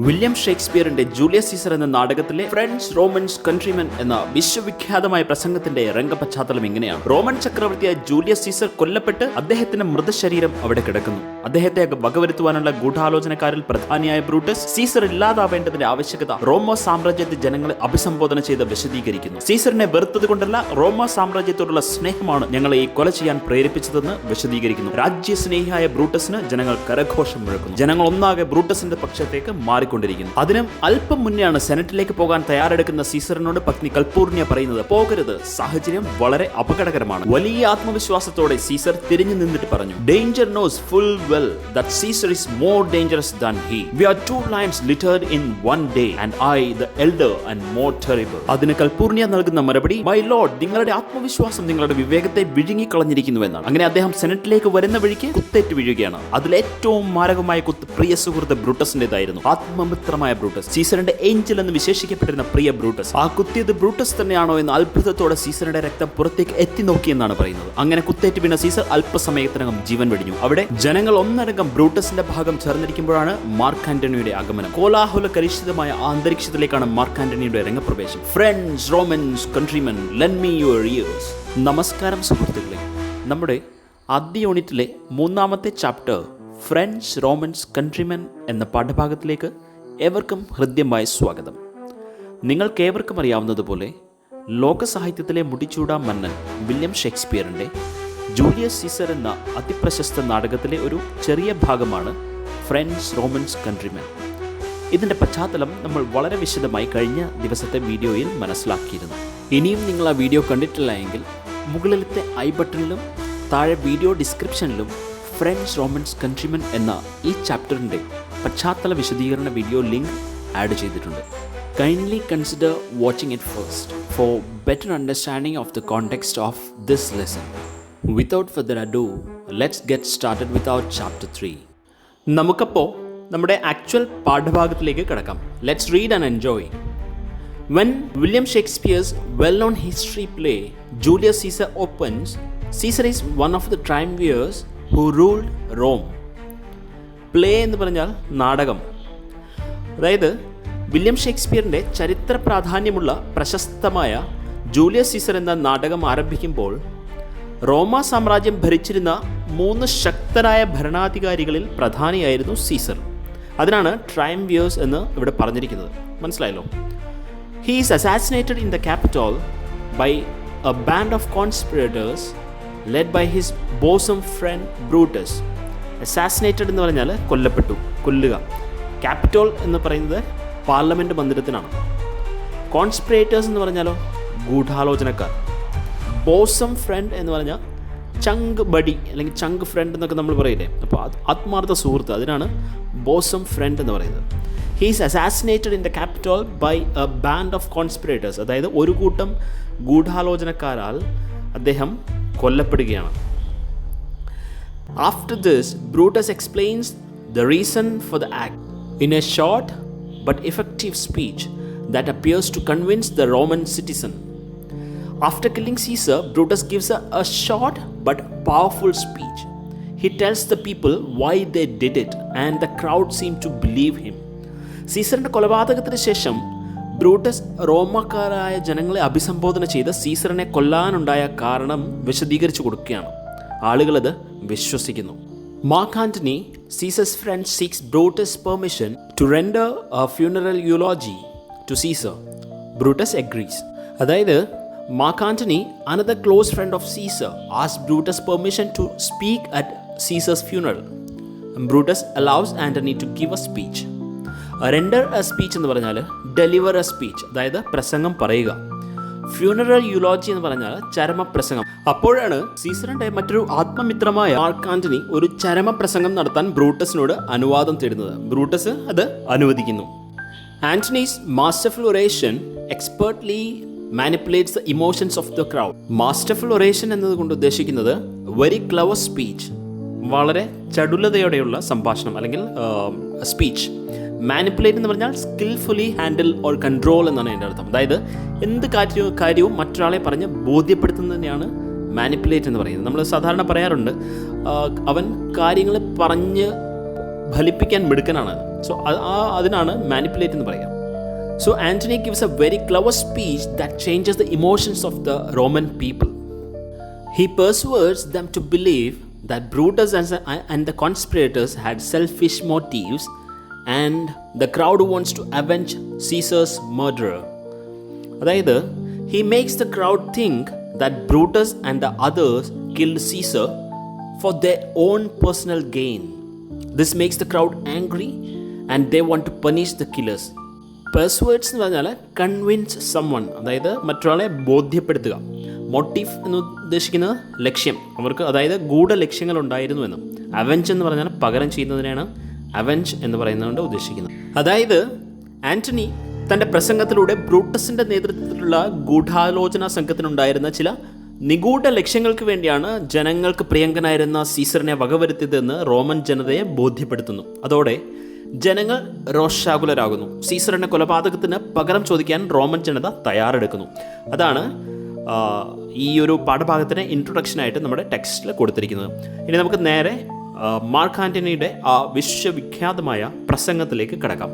William ഷേക്സ്പിയറിന്റെ Julius Caesar എന്ന നാടകത്തിലെ friends Romans countrymen എന്ന വിശ്വവിഖ്യാതമായ പ്രസംഗത്തിന്റെ രംഗപശ്ചാത്തലം ഇങ്ങനെയാണ്. റോമൻ ചക്രവർത്തിയായ ജൂലിയസ് സീസർ കൊല്ലപ്പെട്ട് അദ്ദേഹത്തിന്റെ മൃതശരീരം അവിടെ കിടക്കുന്നു. അദ്ദേഹത്തെ വകവരുത്തുവാനുള്ള ഗൂഢാലോചനക്കാരിൽ പ്രധാനിയായ ബ്രൂട്ടസ് സീസർ ഇല്ലാതാവേണ്ടതിന്റെ ആവശ്യകത റോമ സാമ്രാജ്യത്തെ ജനങ്ങളെ അഭിസംബോധന ചെയ്ത് വിശദീകരിക്കുന്നു. സീസറിനെ വെറുത്തത് കൊണ്ടല്ല, റോമ സാമ്രാജ്യത്തോടുള്ള സ്നേഹമാണ് ഞങ്ങളെ ഈ കൊല ചെയ്യാൻ പ്രേരിപ്പിച്ചതെന്ന് വിശദീകരിക്കുന്നു. രാജ്യസ്നേഹിയായ ബ്രൂട്ടസിന് ജനങ്ങൾ കരഘോഷം മുഴക്കുന്നു. ജനങ്ങൾ ഒന്നാകെ ബ്രൂട്ടസിന്റെ പക്ഷത്തേക്ക് മാറിക്കൊണ്ടിരിക്കുന്നു. അതിനും അല്പം മുന്നെയാണ് സെനറ്റിലേക്ക് പോകാൻ തയ്യാറെടുക്കുന്ന സീസറിനോട് പത്നി കൽപൂർണിയ പറയുന്നത്, പോകരുത്, സാഹചര്യം വളരെ അപകടകരമാണ്. വലിയ ആത്മവിശ്വാസത്തോടെ സീസർ തിരിഞ്ഞു നിന്നിട്ട് പറഞ്ഞു, danger knows full well that Caesar is more dangerous than he. We are two lions littered in one day and I the elder and more terrible. അതിന് കൽപൂർണിയ നൽകുന്ന മറുപടി, മൈ ലോർഡ്, നിങ്ങളുടെ ആത്മവിശ്വാസം നിങ്ങളുടെ വിവേകത്തെ വിഴുങ്ങിക്കളഞ്ഞിരിക്കുന്നുവെന്നാണ്. അങ്ങനെ അദ്ദേഹം സെനറ്റിലേക്ക് വരുന്ന വഴിക്ക് കുത്തേറ്റ് വീഴുകയാണ്. അതിലേറ്റവും മാരകമായ കുത്ത് പ്രിയ സുഹൃത്ത് ബ്രൂട്ടസിന്റേതായിരുന്നു. ആത്മമിത്രമായ ബ്രൂട്ടസ്, സീസറിന്റെ ഏഞ്ചൽ എന്ന് വിശേഷിക്കപ്പെട്ടിരുന്ന പ്രിയ ബ്രൂട്ടസ്. ആ കുത്തിയത് ബ്രൂട്ടസ് തന്നെയാണോ എന്ന് അത്ഭുതത്തോടെ സീസറിന്റെ രക്തം പുറത്തേക്ക് എത്തി നോക്കിയെന്നാണ് പറയുന്നത്. അങ്ങനെ കുത്തേറ്റ് വീണ സീസർ അല്പസമയത്തിനകം ജീവൻ വെടിഞ്ഞു. അവിടെ ജനങ്ങൾ ഒന്നടങ്കം ബ്രൂട്ടസിന്റെ ഭാഗം ചേർന്നിരിക്കുമ്പോഴാണ് മാർക്ക് ആന്റണിയുടെ ആഗമനം. കോലാഹല കലുഷിതമായ അന്തരീക്ഷത്തിലേക്കാണ് മാർക്ക് ആന്റണിയുടെ രംഗപ്രവേശം. Friends Romans countrymen lend me your ears. നമസ്കാരം സുഹൃത്തുക്കളെ, നമ്മുടെ ആദ്യ യൂണിറ്റിലെ മൂന്നാമത്തെ ചാപ്റ്റർ ഫ്രണ്ട്സ് റോമൻസ് കൺട്രിമെൻ എന്ന പാഠഭാഗത്തിലേക്ക് ഏവർക്കും ഹൃദ്യമായ സ്വാഗതം. നിങ്ങൾക്കേവർക്കും അറിയാവുന്നതുപോലെ ലോകസാഹിത്യത്തിലെ മുടിച്ചൂടാ മന്നൻ വില്യം ഷേക്സ്പിയറിൻ്റെ ജൂലിയസ് സീസർ എന്ന അതിപ്രശസ്ത നാടകത്തിലെ ഒരു ചെറിയ ഭാഗമാണ് ഫ്രണ്ട്സ് റോമൻസ് കൺട്രിമെൻ. ഇതിൻ്റെ പശ്ചാത്തലം നമ്മൾ വളരെ വിശദമായി കഴിഞ്ഞ ദിവസത്തെ വീഡിയോയിൽ മനസ്സിലാക്കിയിരുന്നു. ഇനിയും നിങ്ങൾ ആ വീഡിയോ കണ്ടിട്ടില്ല എങ്കിൽ മുകളിലത്തെ ഐ ബട്ടണിലും താഴെ വീഡിയോ ഡിസ്ക്രിപ്ഷനിലും ഫ്രണ്ട്സ് റോമൻസ് കൺട്രിമെൻ എന്ന ഈ ചാപ്റ്ററിൻ്റെ പശ്ചാത്തല വിശദീകരണ വീഡിയോ ലിങ്ക് ആഡ് ചെയ്തിട്ടുണ്ട്. Kindly consider watching it first four better understanding of the context of this lesson. Without further ado, let's get started with our chapter 3. നമുക്കപ്പോൾ നമ്മുടെ actual പാഠഭാഗത്തിലേക്ക് കടക്കാം. Let's read and enjoy. When William Shakespeare's well-known history play Julius Caesar opens, Caesar is one of the triumvirs who ruled Rome. Play എന്ന് പറഞ്ഞാൽ നാടകം. അതായത് William ഷേക്സ്പിയറിൻ്റെ ചരിത്ര പ്രാധാന്യമുള്ള പ്രശസ്തമായ ജൂലിയസ് സീസർ എന്ന നാടകം ആരംഭിക്കുമ്പോൾ റോമ സാമ്രാജ്യം ഭരിച്ചിരുന്ന 3 ശക്തരായ ഭരണാധികാരികളിൽ പ്രധാനിയായിരുന്നു സീസർ. അതിനാണ് ട്രയംവിയേഴ്സ് എന്ന് ഇവിടെ പറഞ്ഞിരിക്കുന്നത്. മനസ്സിലായല്ലോ. He is assassinated in the capital by a band of conspirators led by his bosom friend Brutus. Assassinated എന്ന് പറഞ്ഞാൽ കൊല്ലുക. ക്യാപിറ്റൽ എന്ന് പറയുന്നത് പാർലമെൻറ്റ് മന്ദിരത്തിനാണ്. കോൺസ്പിറേറ്റേഴ്സ് എന്ന് പറഞ്ഞാലോ ഗൂഢാലോചനക്കാർ. ബോസം ഫ്രണ്ട് എന്ന് പറഞ്ഞാൽ ചങ്ക് ബഡി അല്ലെങ്കിൽ ചങ്ക് ഫ്രണ്ട് എന്നൊക്കെ നമ്മൾ പറയില്ലേ, അപ്പോൾ ആത്മാർത്ഥ സുഹൃത്ത്, അതിനാണ് ബോസം ഫ്രണ്ട് എന്ന് പറയുന്നത്. He is assassinated in the capital by a band of conspirators. അതായത് ഒരു കൂട്ടം ഗൂഢാലോചനക്കാരാൽ അദ്ദേഹം കൊല്ലപ്പെടുകയാണ്. After this Brutus explains the reason for the act in a short but effective speech that appears to convince the Roman citizen. After killing Caesar, Brutus gives a short but powerful speech. He tells the people why they did it and the crowd seemed to believe him. സീസറിൻ്റെ കൊലപാതകത്തിന് ശേഷം Brutus റോമക്കാരായ ജനങ്ങളെ അഭിസംബോധന ചെയ്ത് സീസറിനെ കൊല്ലാനുണ്ടായ കാരണം വിശദീകരിച്ചു കൊടുക്കുകയാണ്. ആളുകളത് വിശ്വസിക്കുന്നു. Mark Antony, Caesar's friend, seeks Brutus permission to render a funeral eulogy to Caesar. Brutus agrees. അതായത് Mark Antony, another close friend of Caesar, asked Brutus permission to speak at Caesar's funeral. And Brutus allows Antony to give a speech. Render a speech എന്ന് പറഞ്ഞാൽ deliver a speech, അതായത് പ്രസംഗം പറയുക. Funeral യൂലോജി എന്ന് പറഞ്ഞാൽ ചരമപ്രസംഗം. അപ്പോഴാണ് സീസറിന്റെ മറ്റൊരു ആത്മമിത്രമായ മാർക്ക് ആന്റണി ഒരു ചരമപ്രസംഗം നടത്താൻ ബ്രൂട്ടസിനോട് അനുവാദം തേടുന്നത്. ബ്രൂട്ടസ് അത് അനുവദിക്കുന്നു. Antony's masterful oration expertly manipulates the emotions of the crowd. Masterful oration എന്നതുകൊണ്ട് ഉദ്ദേശിക്കുന്നത് വെരി ക്ലവർ സ്പീച്ച്, വളരെ ചടുലതയോടെയുള്ള സംഭാഷണം അല്ലെങ്കിൽ സ്പീച്ച്. മാനിപ്പുലേറ്റ് എന്ന് പറഞ്ഞാൽ സ്കിൽഫുള്ളി ഹാൻഡിൽ ഓർ കൺട്രോൾ എന്നാണ് എൻ്റെ അർത്ഥം. അതായത് എന്ത് കാര്യവും മറ്റൊരാളെ പറഞ്ഞ് ബോധ്യപ്പെടുത്തുന്നതിനെയാണ് മാനിപ്പുലേറ്റ് എന്ന് പറയുന്നത്. നമ്മൾ സാധാരണ പറയാറുണ്ട്, അവൻ കാര്യങ്ങൾ പറഞ്ഞ് ഫലിപ്പിക്കാൻ മിടുക്കനാണ്. സോ അതിനാണ് മാനിപ്പുലേറ്റ് എന്ന് പറയാം. So Antony gives a very clever speech that changes the emotions of the Roman people. He persuades them to believe that Brutus and the conspirators had selfish motives and the crowd wants to avenge Caesar's murderer. അതായത് he makes the crowd think that Brutus and the others killed Caesar for their own personal gain. This makes the crowd angry and they want to punish the killers. പെർസ്വേഡ്സ് എന്ന് പറഞ്ഞാൽ convince someone, അതായത് മറ്റൊരാളെ ബോധ്യപ്പെടുത്തുക. Motive എന്ന് ഉദ്ദേശിക്കുന്നത് ലക്ഷ്യം, അവർക്ക് അതായത് ഗൂഢലക്ഷ്യങ്ങൾ ഉണ്ടായിരുന്നു എന്നും. അവെഞ്ച് എന്ന് പറഞ്ഞാൽ പകരം ചെയ്യുന്നതിനാണ് അവെഞ്ച് എന്ന് പറയുന്നതുകൊണ്ട് ഉദ്ദേശിക്കുന്നത്. അതായത് ആന്റണി തൻ്റെ പ്രസംഗത്തിലൂടെ ബ്രൂട്ടസിൻ്റെ നേതൃത്വത്തിലുള്ള ഗൂഢാലോചന സംഘത്തിനുണ്ടായിരുന്ന ചില നിഗൂഢ ലക്ഷ്യങ്ങൾക്ക് വേണ്ടിയാണ് ജനങ്ങൾക്ക് പ്രിയങ്കനായിരുന്ന സീസറിനെ വകവരുത്തിയതെന്ന് റോമൻ ജനതയെ ബോധ്യപ്പെടുത്തുന്നു. അതോടെ ജനങ്ങൾ രോഷാകുലരാകുന്നു. സീസറിൻ്റെ കൊലപാതകത്തിന് പകരം ചോദിക്കാൻ റോമൻ ജനത തയ്യാറെടുക്കുന്നു. അതാണ് ഈ ഒരു പാഠഭാഗത്തിന് ഇൻട്രൊഡക്ഷനായിട്ട് നമ്മുടെ ടെക്സ്റ്റിൽ കൊടുത്തിരിക്കുന്നത്. ഇനി നമുക്ക് നേരെ മാർക്ക് ആന്റണിയുടെ ആ വിശ്വവിഖ്യാതമായ പ്രസംഗത്തിലേക്ക് കടക്കാം.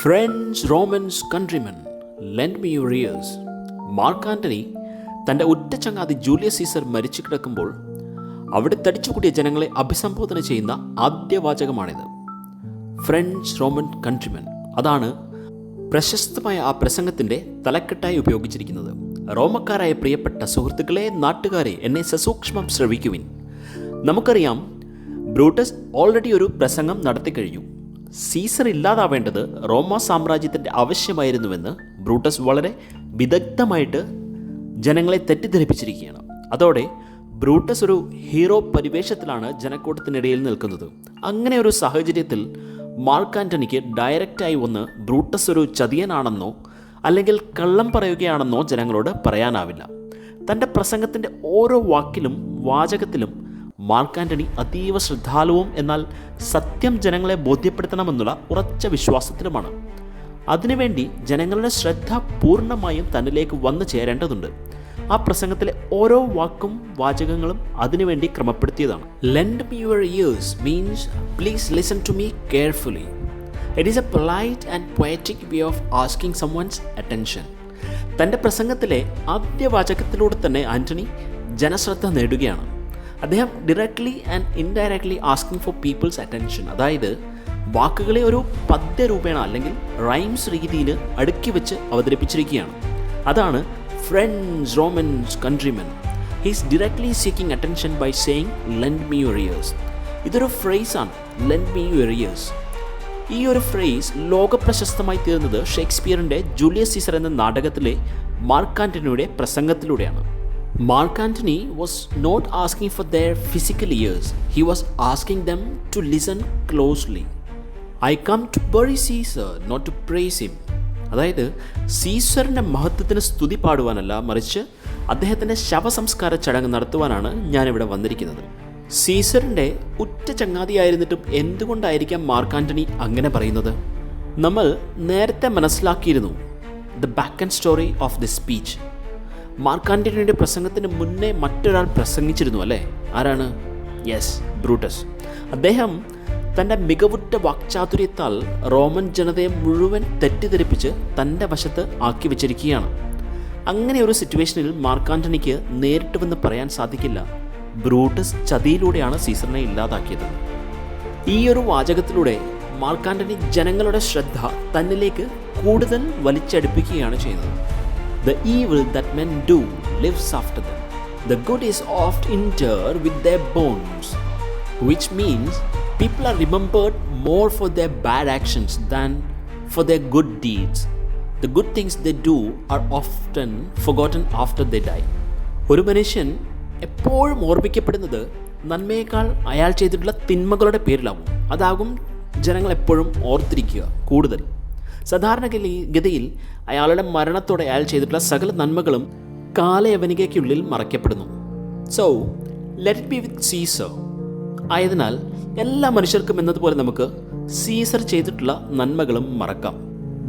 Friends, Romans, countrymen, lend me your ears. Mark Antony തൻ്റെ ഉറ്റ ചങ്ങാതി ജൂലിയസ് സീസർ മരിച്ചു കിടക്കുമ്പോൾ അവിടെ തടിച്ചുകൂടിയ ജനങ്ങളെ അഭിസംബോധന ചെയ്യുന്ന ആദ്യ വാചകമാണിത്. Friends, Roman, countrymen. അതാണ് പ്രശസ്തമായ ആ പ്രസംഗത്തിൻ്റെ തലക്കെട്ടായി ഉപയോഗിച്ചിരിക്കുന്നത്. റോമക്കാരായ പ്രിയപ്പെട്ട സുഹൃത്തുക്കളെ, നാട്ടുകാരെ, എന്നെ സസൂക്ഷ്മം ശ്രവിക്കുവിൻ. നമുക്കറിയാം, ബ്രൂട്ടസ് ഓൾറെഡി ഒരു പ്രസംഗം നടത്തിക്കഴിഞ്ഞു. സീസർ ഇല്ലാതാവേണ്ടത് റോമ സാമ്രാജ്യത്തിൻ്റെ ആവശ്യമായിരുന്നുവെന്ന് ബ്രൂട്ടസ് വളരെ വിദഗ്ധമായിട്ട് ജനങ്ങളെ തെറ്റിദ്ധരിപ്പിച്ചിരിക്കുകയാണ്. അതോടെ ബ്രൂട്ടസ് ഒരു ഹീറോ പരിവേഷത്തിലാണ് ജനക്കൂട്ടത്തിനിടയിൽ നിൽക്കുന്നത്. അങ്ങനെ ഒരു സാഹചര്യത്തിൽ മാർക്ക് ആന്റണിക്ക് ഡയറക്റ്റായി വന്ന് ബ്രൂട്ടസ് ഒരു ചതിയനാണെന്നോ അല്ലെങ്കിൽ കള്ളം പറയുകയാണെന്നോ ജനങ്ങളോട് പറയാനാവില്ല. തൻ്റെ പ്രസംഗത്തിൻ്റെ ഓരോ വാക്കിലും വാചകത്തിലും മാർക്ക് ആന്റണി അതീവ ശ്രദ്ധാലുവും എന്നാൽ സത്യം ജനങ്ങളെ ബോധ്യപ്പെടുത്തണമെന്നുള്ള ഉറച്ച വിശ്വാസത്തിലുമാണ്. അതിനുവേണ്ടി ജനങ്ങളുടെ ശ്രദ്ധ പൂർണ്ണമായും തന്നിലേക്ക് വന്നു ചേരേണ്ടതുണ്ട്. ആ പ്രസംഗത്തിലെ ഓരോ വാക്കും വാചകങ്ങളും അതിനുവേണ്ടി ക്രമപ്പെടുത്തിയതാണ്. Lend me your ears means please listen to me carefully. It is a polite and poetic way of asking someone's attention. തൻ്റെ പ്രസംഗത്തിലെ ആദ്യ വാചകത്തിലൂടെ തന്നെ ആന്റണി ജനശ്രദ്ധ നേടുകയാണ്. അദ്ദേഹം directly and indirectly asking for people's attention. അതായത് വാക്കുകളെ ഒരു പദ്യരൂപേണ അല്ലെങ്കിൽ റൈംസ് രീതിയിൽ അടുക്കി വെച്ച് അവതരിപ്പിച്ചിരിക്കുകയാണ്. അതാണ് Friends, Romans, countrymen. He is directly seeking attention by saying, lend me your ears. ഇതൊരു ഫ്രേസാണ്, lend me your ears. ഈ ഒരു ഫ്രേസ് ലോകപ്രശസ്തമായി തീർന്നത് ഷേക്സ്പിയറിൻ്റെ ജൂലിയസ് സീസർ എന്ന നാടകത്തിലെ മാർക്ക് ആന്റണിയുടെ പ്രസംഗത്തിലൂടെയാണ്. Mark Antony was not asking for their physical ears. He was asking them to listen closely. I come to bury Caesar, not to praise him. അതായത് സീസറിൻ്റെ മഹത്വത്തിന് സ്തുതി പാടുവാനല്ല, മറിച്ച് അദ്ദേഹത്തിൻ്റെ ശവസംസ്കാര ചടങ്ങ് നടത്തുവാനാണ് ഞാനിവിടെ വന്നിരിക്കുന്നത്. സീസറിൻ്റെ ഉറ്റ ചങ്ങാതിയായിരുന്നിട്ടും എന്തുകൊണ്ടായിരിക്കാം മാർക്ക് ആന്റണി അങ്ങനെ പറയുന്നത്? നമ്മൾ നേരത്തെ മനസ്സിലാക്കിയിരുന്നു the back and story of the speech. Mark ആന്റണിയുടെ പ്രസംഗത്തിന് മുന്നേ മറ്റൊരാൾ പ്രസംഗിച്ചിരുന്നു, അല്ലേ? ആരാണ്? Yes, Brutus. അദ്ദേഹം തൻ്റെ മികവുറ്റ വാക്ചാതുര്യത്താൽ റോമൻ ജനതയെ മുഴുവൻ തെറ്റിദ്ധരിപ്പിച്ച് തൻ്റെ വശത്ത് ആക്കി വെച്ചിരിക്കുകയാണ്. അങ്ങനെ ഒരു സിറ്റുവേഷനിൽ മാർക്ക് ആന്റണിക്ക് നേരിട്ട് വന്ന് പറയാൻ സാധിക്കില്ല, ബ്രൂട്ടസ് ചതിയിലൂടെയാണ് സീസറിനെ ഇല്ലാതാക്കിയത്. ഈ ഒരു വാചകത്തിലൂടെ മാർക്ക് ആന്റണി ജനങ്ങളുടെ ശ്രദ്ധ തന്നിലേക്ക് കൂടുതൽ വലിച്ചടുപ്പിക്കുകയാണ് ചെയ്യുന്നത്. The evil that men do lives after them. The good is oft interred with their bones, which means people are remembered more for their bad actions than for their good deeds. The good things they do are often forgotten after they die. ഒരു മനുഷ്യൻ എപ്പോഴും ഓർമ്മിക്കപ്പെടുന്നത് നന്മയേക്കാൾ അയാൾ ചെയ്തിട്ടുള്ള തിന്മകളുടെ പേരിലാവും. അതാകും ജനങ്ങൾ എപ്പോഴും ഓർത്തിരിക്കുക കൂടുതൽ. സാധാരണഗതിയിൽ അയാളുടെ മരണത്തോടെ അയാൾ ചെയ്തിട്ടുള്ള സകല നന്മകളും കാലയവനികയ്ക്കുള്ളിൽ മറയ്ക്കപ്പെടുന്നു. So let it be with Caesar. ആയതിനാൽ എല്ലാ മനുഷ്യർക്കും എന്നതുപോലെ നമുക്ക് സീസർ ചെയ്തിട്ടുള്ള നന്മകളും മറക്കാം.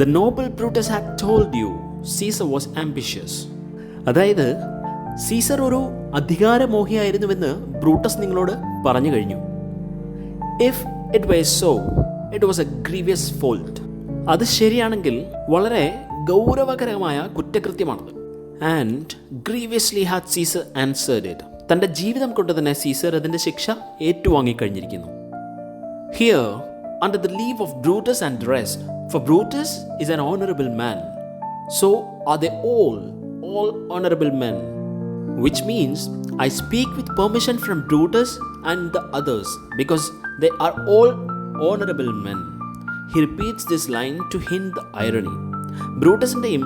The noble Brutus had told you Caesar was ambitious. അതായത് സീസർ ഒരു അധികാരമോഹിയായിരുന്നുവെന്ന് ബ്രൂട്ടസ് നിങ്ങളോട് പറഞ്ഞു കഴിഞ്ഞു. If it was a grievous fault. അത് ശരിയാണെങ്കിൽ വളരെ ഗൗരവകരമായ കുറ്റകൃത്യമാണത്. And grievously had Caesar answered it. തൻ്റെ ജീവിതം കൊണ്ട് തന്നെ സീസർ അതിൻ്റെ ശിക്ഷ ഏറ്റുവാങ്ങിക്കഴിഞ്ഞിരിക്കുന്നു. Here under the leave of Brutus and the rest, for Brutus is an honorable man, so are they all honorable men, which means I speak with permission from Brutus and the others because they are all honorable men. He repeats this line to hint the irony. ബ്രൂട്ടസിൻ്റെയും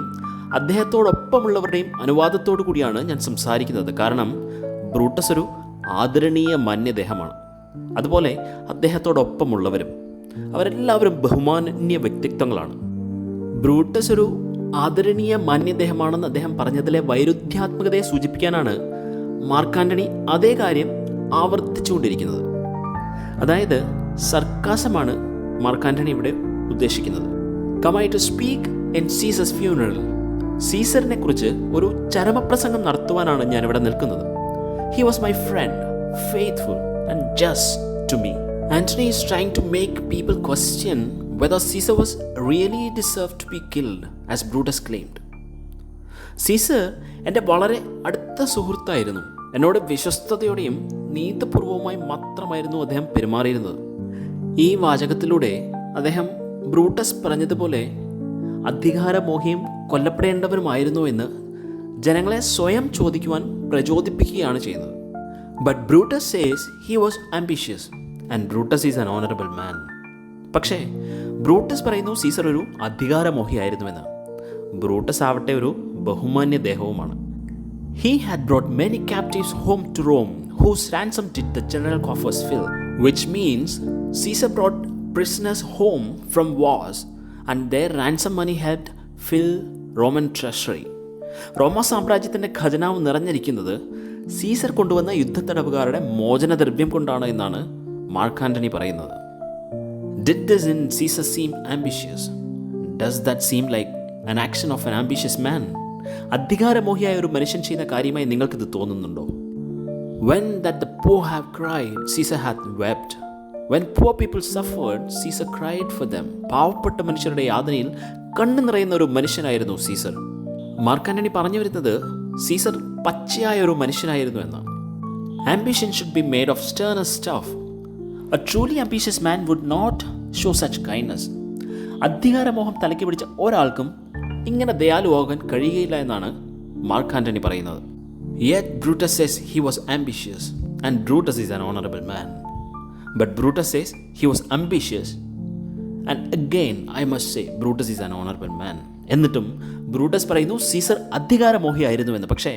അദ്ദേഹത്തോടൊപ്പമുള്ളവരുടെയും അനുവാദത്തോടു കൂടിയാണ് ഞാൻ സംസാരിക്കുന്നത്. കാരണം Brutus ഒരു ആദരണീയ മാന്യദേഹമാണ്. അതുപോലെ അദ്ദേഹത്തോടൊപ്പമുള്ളവരും അവരെല്ലാവരും ബഹുമാന്യ വ്യക്തിത്വങ്ങളാണ്. Brutus ഒരു ആദരണീയ മാന്യദേഹമാണെന്ന് അദ്ദേഹം പറഞ്ഞതിലെ വൈരുദ്ധ്യാത്മകതയെ സൂചിപ്പിക്കാനാണ് മാർക്ക് ആൻ്റണി അതേ കാര്യം ആവർത്തിച്ചുകൊണ്ടിരിക്കുന്നത്. അതായത് സർക്കാസമാണ് മാർക്ക് ആൻ്റണി ഇവിടെ ഉദ്ദേശിക്കുന്നത്. Come I to speak in Caesar's funeral. സീസറിനെ കുറിച്ച് ഒരു ചരമപ്രസംഗം നടത്തുവാനാണ് ഞാനിവിടെ നിൽക്കുന്നത്. He was my friend, faithful and just to me. Antony is trying to make people question whether Caesar was really deserved to be killed as Brutus claimed. Caesar എൻ്റെ വളരെ അടുത്ത സുഹൃത്തായിരുന്നു. എന്നോട് വിശ്വസ്തയോടെയും നീതിപൂർവവുമായി മാത്രമായിരുന്നു അദ്ദേഹം പെരുമാറിയിരുന്നത്. ഈ വാചകത്തിലൂടെ അദ്ദേഹം ബ്രൂട്ടസ് പറഞ്ഞതുപോലെ അധികാരമോഹിയും കൊല്ലപ്പെടേണ്ടവരുമായിരുന്നു എന്ന് ജനങ്ങളെ സ്വയം ചോദിക്കുവാൻ പ്രചോദിപ്പിക്കുകയാണ് ചെയ്യുന്നത്. But Brutus says he was ambitious and Brutus is an honorable man. പക്ഷേ ബ്രൂട്ടസ് പറയുന്നു സീസർ ഒരു അധികാരമോഹിയായിരുന്നുവെന്ന്. ബ്രൂട്ടസ് ആവട്ടെ ഒരു ബഹുമാന്യ ദേഹവുമാണ്. He had brought many captives home to Rome whose ransom did the general coffers fill, which means Caesar brought prisoners home from wars and their ransom money helped fill Roman treasury. റോമ സാമ്രാജ്യത്തിൻ്റെ ഖജനാവ് നിറഞ്ഞിരിക്കുന്നത് Caesar കൊണ്ടുവന്ന യുദ്ധത്തടവുകാരുടെ മോചനദ്രവ്യം കൊണ്ടാണ് എന്നാണ് mark Antony പറയുന്നത്. Did this in Caesar seem ambitious? Does that seem like an action of an ambitious man? അധികാരമോഹിയായ ഒരു മനുഷ്യൻ ചെയ്യുന്ന കാര്യമായി നിങ്ങൾക്കിത് തോന്നുന്നുണ്ടോ? When that the poor have cried, Caesar hath wept. When poor people suffered, Caesar cried for them. പാവപ്പെട്ട മനുഷ്യരുടെ യാതനയിൽ കണ്ണു നിറയുന്ന ഒരു മനുഷ്യനായിരുന്നു സീസർ. മാർക്ക് ആൻ്റണി പറഞ്ഞു വരുന്നത് സീസർ പച്ചയായ ഒരു മനുഷ്യനായിരുന്നു എന്നാണ്. Ambition should be made of sterner stuff. A truly ambitious man would not show such kindness. അധികാരമോഹം തലയ്ക്ക് പിടിച്ച ഒരാൾക്കും ഇങ്ങനെ ദയാലുവാകാൻ കഴിയുകയില്ല എന്നാണ് മാർക്ക് ആൻ്റണി പറയുന്നത്. Yet Brutus says he was ambitious and Brutus is an honorable man. But Brutus says he was ambitious and again I must say Brutus is an honorable man. എന്നിട്ടും Brutus പറയുന്നു Caesar അധികാരമോഹിയായിരുന്നുവെന്ന്. പക്ഷേ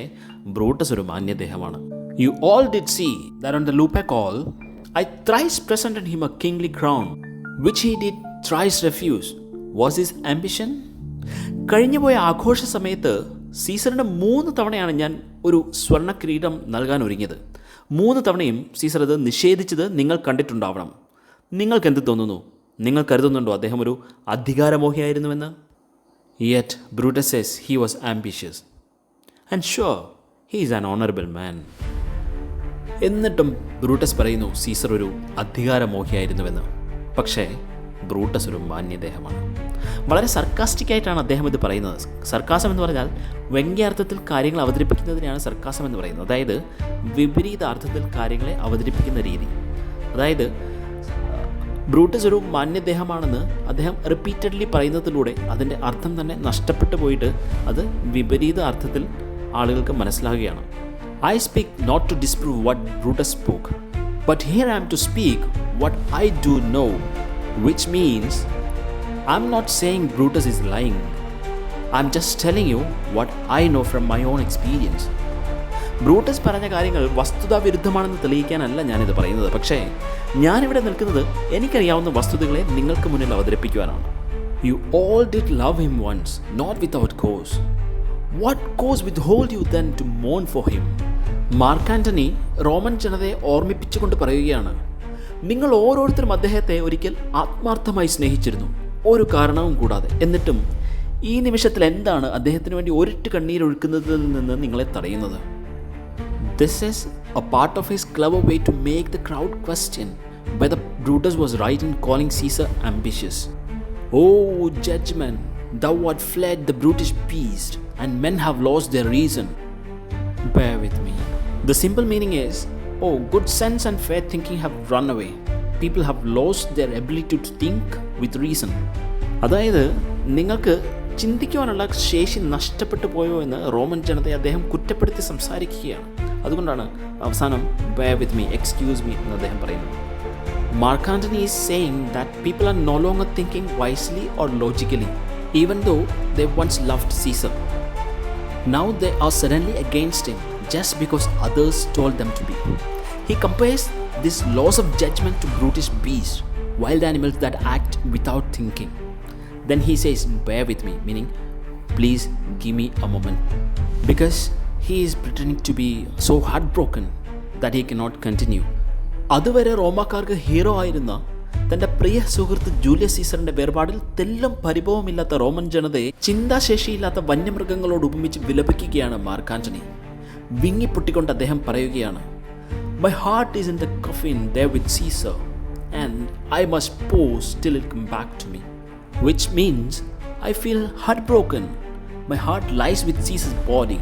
Brutus ഒരു മാന്യദേഹമാണ്. You all did see that on the Lupercal I thrice presented him a kingly crown, which he did thrice refuse. Was his ambition? കഴിഞ്ഞുപോയ ആഘോഷ സമയത്ത് സീസറിന് 3 തവണയാണ് ഞാൻ ഒരു സ്വർണ്ണ കിരീടം നൽകാൻ ഒരുങ്ങിയത്. 3 തവണയും സീസർ അത് നിഷേധിച്ചത് നിങ്ങൾ കണ്ടിട്ടുണ്ടാവണം. നിങ്ങൾക്ക് എന്ത് തോന്നുന്നു? നിങ്ങൾ കരുതുന്നുണ്ടോ അദ്ദേഹം ഒരു അധികാരമോഹിയായിരുന്നുവെന്ന്? Yet Brutus says he was ambitious. And sure, he is an honorable man. എന്നിട്ടും ബ്രൂട്ടസ് പറയുന്നു സീസർ ഒരു അധികാരമോഹിയായിരുന്നുവെന്ന്. പക്ഷേ ബ്രൂട്ടസ് ഒരു മാന്യദേഹമാണ്. വളരെ സർക്കാസ്റ്റിക്കായിട്ടാണ് അദ്ദേഹം ഇത് പറയുന്നത്. സർക്കാസം എന്ന് പറഞ്ഞാൽ വ്യംഗ്യാർത്ഥത്തിൽ കാര്യങ്ങൾ അവതരിപ്പിക്കുന്നതിനെയാണ് സർക്കാസം എന്ന് പറയുന്നത്. അതായത് വിപരീത അർത്ഥത്തിൽ കാര്യങ്ങളെ അവതരിപ്പിക്കുന്ന രീതി. അതായത് ബ്രൂട്ടസ് ഒരു മാന്യദേഹമാണെന്ന് അദ്ദേഹം റിപ്പീറ്റഡ്ലി പറയുന്നതിലൂടെ അതിൻ്റെ അർത്ഥം തന്നെ നഷ്ടപ്പെട്ടു പോയിട്ട് അത് വിപരീത അർത്ഥത്തിൽ ആളുകൾക്ക് മനസ്സിലാകുകയാണ്. I speak not to disprove what Brutus spoke, but here I am to speak what I do know, which means I'm not saying Brutus is lying. I'm just telling you what I know from my own experience. Brutus പറഞ്ഞ കാര്യങ്ങൾ വസ്തുതാവിരുദ്ധമാണെന്ന് തെളിയിക്കാനല്ല ഞാനിത് പറയുന്നത്. പക്ഷേ ഞാനിവിടെ നിൽക്കുന്നത് എനിക്കറിയാവുന്ന വസ്തുതകളെ നിങ്ങൾക്ക് മുന്നിൽ അവതരിപ്പിക്കുവാനാണ്. You all did love him once, not without cause. What cause withhold you then to mourn for him? Mark Antony Roman ജനതയെ ഓർമ്മിപ്പിച്ചുകൊണ്ട് പറയുകയാണ്, നിങ്ങൾ ഓരോരുത്തരും അദ്ദേഹത്തെ ഒരിക്കൽ ആത്മാർത്ഥമായി സ്നേഹിച്ചിരുന്നു, ഒരു കാരണവും കൂടാതെ. എന്നിട്ടും ഈ നിമിഷത്തിൽ എന്താണ് അദ്ദേഹത്തിന് വേണ്ടി ഒരിട്ട് കണ്ണീരൊഴുക്കുന്നതിൽ നിന്ന് നിങ്ങളെ തടയുന്നത്? This is a part of his clever way to make the crowd question whether Brutus was right in calling Caesar ambitious. "Oh, judgment, thou art fled the brutish beast, and men have lost their reason." Bear with me. The simple meaning is, oh, good sense and fair thinking have run away. People have lost their ability to think with reason. അതായത് നിങ്ങൾക്ക് ചിന്തിക്കുവാനുള്ള ശേഷി നഷ്ടപ്പെട്ടു പോയോ എന്ന് Roman ജനതയെ അദ്ദേഹം കുറ്റപ്പെടുത്തി സംസാരിക്കുകയാണ്. അതുകൊണ്ടാണ് അവസാനം bear with me, excuse me എന്ന് അദ്ദേഹം പറയുന്നത്. Mark Antony is saying that people are no longer thinking wisely or logically, even though they once loved Caesar. Now they are suddenly against him just because others told them to be. He compares this loss of judgment to brutish beasts, wild animals that act without thinking. Then he says, bear with me, meaning, please give me a moment. Because he is pretending to be so heartbroken that he cannot continue. അതുവരെ റോമാക്കാർക്ക് hero ആയിരുന്ന തൻ്റെ പ്രിയ സുഹൃത്ത് Julius സീസറിൻ്റെ വേർപാടിൽ തെല്ലും പരിഭവമില്ലാത്ത Roman ജനതയെ ചിന്താശേഷിയില്ലാത്ത വന്യമൃഗങ്ങളോട് ഉപമിച്ച് വിലപിക്കുകയാണ് mark Antony. വിങ്ങിപ്പൊട്ടിക്കൊണ്ട് അദ്ദേഹം പറയുകയാണ്, "My heart is in the coffin there with Caesar, and I must pause till it come back to me." Which means, I feel heartbroken. My heart lies with Caesar's body.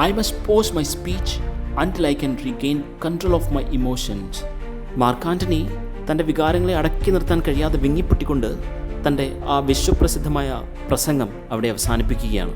I must pause my speech until I can regain control of my emotions. Mark Antony തൻ്റെ വികാരങ്ങളെ അടക്കി നിർത്താൻ കഴിയാതെ വിങ്ങിപ്പൊട്ടിക്കൊണ്ട് തൻ്റെ ആ വിശ്വപ്രസിദ്ധമായ പ്രസംഗം അവിടെ അവസാനിപ്പിക്കുകയാണ്.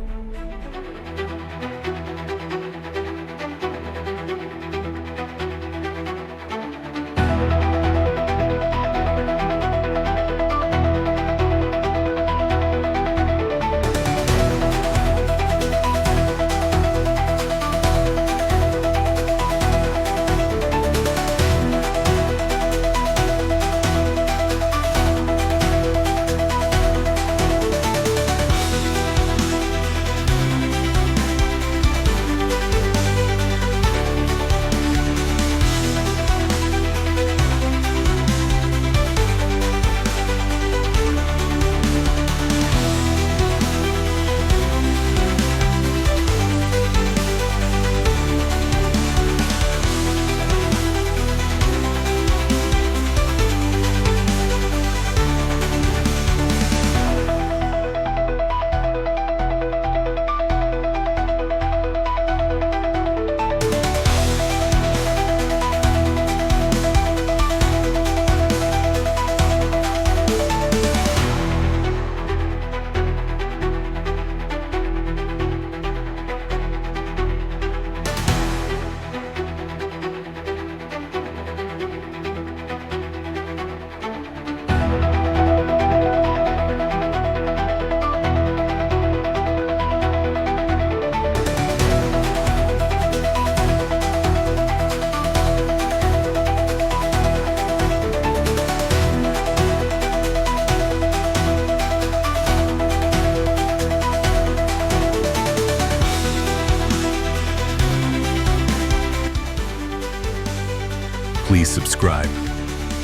Please subscribe.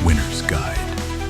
Winner's Guide.